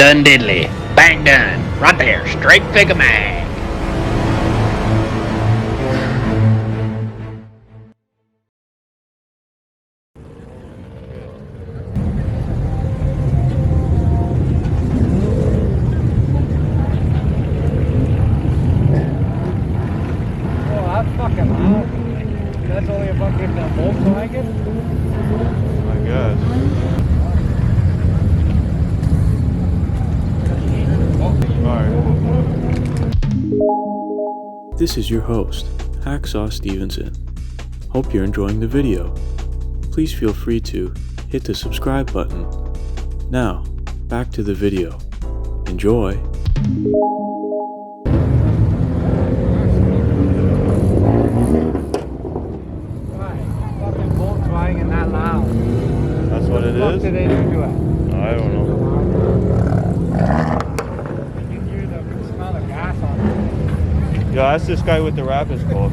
Done diddly. Bang done. Right there. Straight figure mag. That's fucking loud. That's only a fucking Volkswagen? I guess. Alright. This is your host, Hacksaw Stevenson. Hope you're enjoying the video. Please feel free to hit the subscribe button. Now, back to the video. Enjoy! Volkswagen that loud. That's what it What is? did they do to it? I don't know. You can hear the smell of gas on it. Yeah, that's this guy with the Rapids called.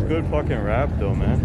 Good fucking rap though, man.